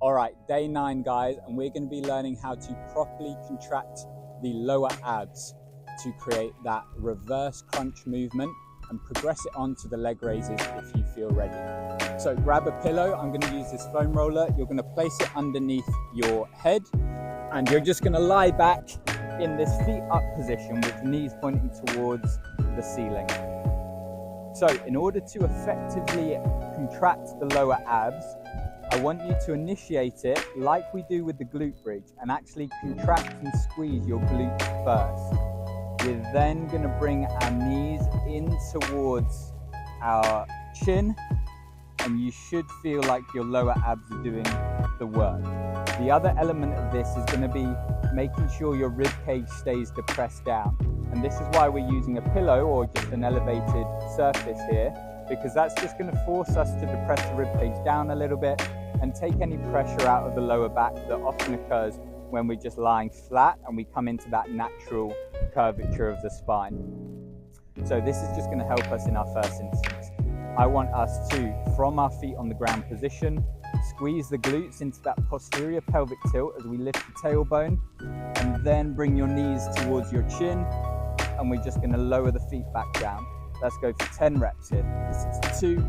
All right, day 9, guys, and we're going to be learning how to properly contract the lower abs to create that reverse crunch movement and progress it on to the leg raises if you feel ready. So grab a pillow. I'm going to use this foam roller. You're going to place it underneath your head and you're just going to lie back in this feet up position with knees pointing towards the ceiling. So in order to effectively contract the lower abs, I want you to initiate it like we do with the glute bridge and actually contract and squeeze your glutes first. We're then going to bring our knees in towards our chin, and you should feel like your lower abs are doing the work. The other element of this is going to be making sure your rib cage stays depressed down. And this is why we're using a pillow or just an elevated surface here, because that's just going to force us to depress the rib cage down a little bit and take any pressure out of the lower back that often occurs when we're just lying flat and we come into that natural curvature of the spine. So this is just going to help us in our first instance. I want us to, from our feet on the ground position, squeeze the glutes into that posterior pelvic tilt as we lift the tailbone, and then bring your knees towards your chin, and we're just going to lower the feet back down. Let's go for 10 reps here. This is 2.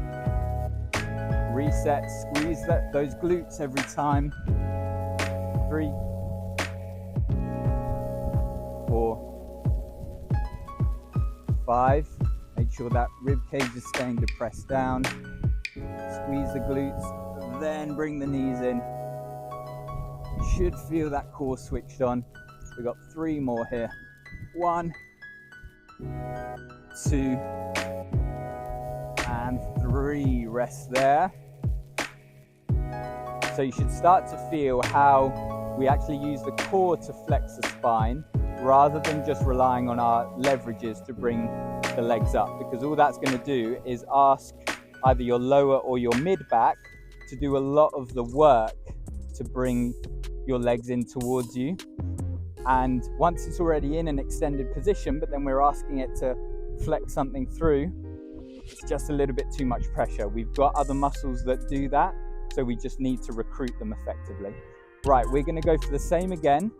Reset, squeeze those glutes every time. 3, 4, 5. Make sure that rib cage is staying depressed down. Squeeze the glutes, then bring the knees in. You should feel that core switched on. We've got 3 more here. 1, 2, and 3. Rest there. So you should start to feel how we actually use the core to flex the spine rather than just relying on our leverages to bring the legs up, because all that's going to do is ask either your lower or your mid back to do a lot of the work to bring your legs in towards you. And once it's already in an extended position, but then we're asking it to flex something through, it's just a little bit too much pressure. We've got other muscles that do that, so we just need to recruit them effectively. Right, we're going to go for the same again,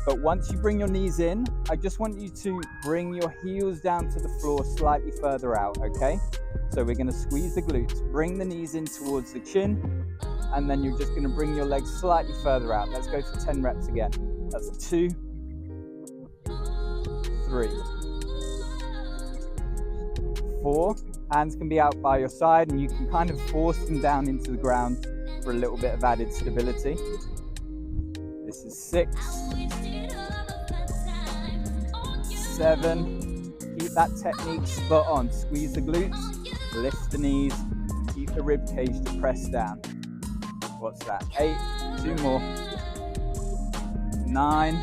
but once you bring your knees in, I just want you to bring your heels down to the floor slightly further out, okay? So we're going to squeeze the glutes, bring the knees in towards the chin, and then you're just going to bring your legs slightly further out. Let's go for 10 reps again. That's 2, 3, 4. Hands can be out by your side and you can kind of force them down into the ground for a little bit of added stability. This is 6, 7. Keep that technique spot on. Squeeze the glutes, lift the knees, keep the rib cage depressed down. What's that? 8, 2 more. 9,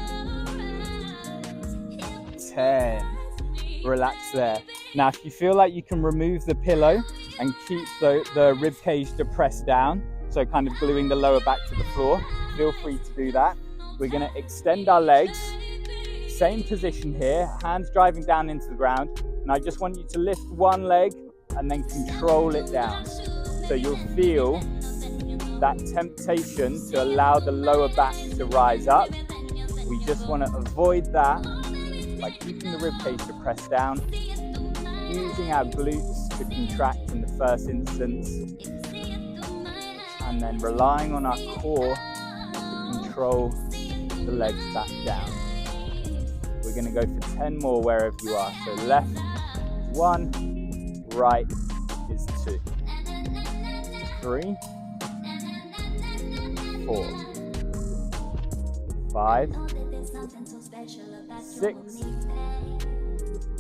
10. Relax there. Now, if you feel like you can remove the pillow and keep the rib cage depressed down, so kind of gluing the lower back to the floor, feel free to do that. We're going to extend our legs. Same position here, hands driving down into the ground. And I just want you to lift one leg and then control it down. So you'll feel that temptation to allow the lower back to rise up. We just want to avoid that by keeping the rib cage depressed down, using our glutes to contract in the first instance, and then relying on our core to control the legs back down. We're going to go for 10 more wherever you are. So left is 1, right is 2, 3, 4, 5, 6,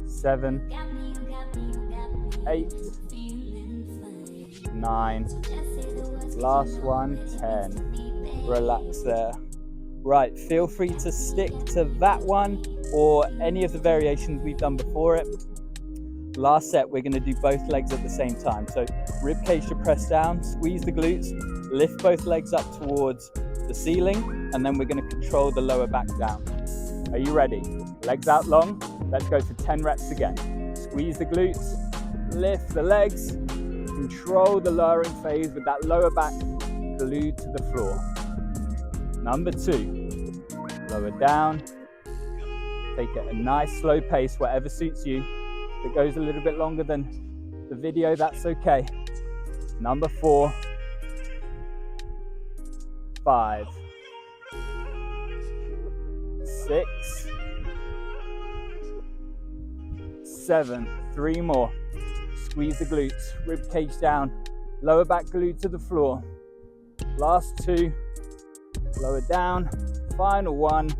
7, 8, 9, last one, 10. Relax there. Right, feel free to stick to that one or any of the variations we've done before it. Last set, we're going to do both legs at the same time. So rib cage to press down, squeeze the glutes, lift both legs up towards the ceiling, and then we're going to control the lower back down. Are you ready? Legs out long. Let's go for 10 reps again. Squeeze the glutes, lift the legs, control the lowering phase with that lower back glued to the floor. Number 2, lower down. Take it a nice slow pace, whatever suits you. If it goes a little bit longer than the video, that's okay. Number 4, 5, 6, 7, 3 more. Squeeze the glutes, rib cage down, lower back glued to the floor. Last 2, lower down, final 1,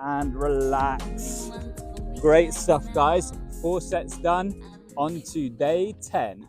and relax. Great stuff, guys. 4 sets done. On to day 10.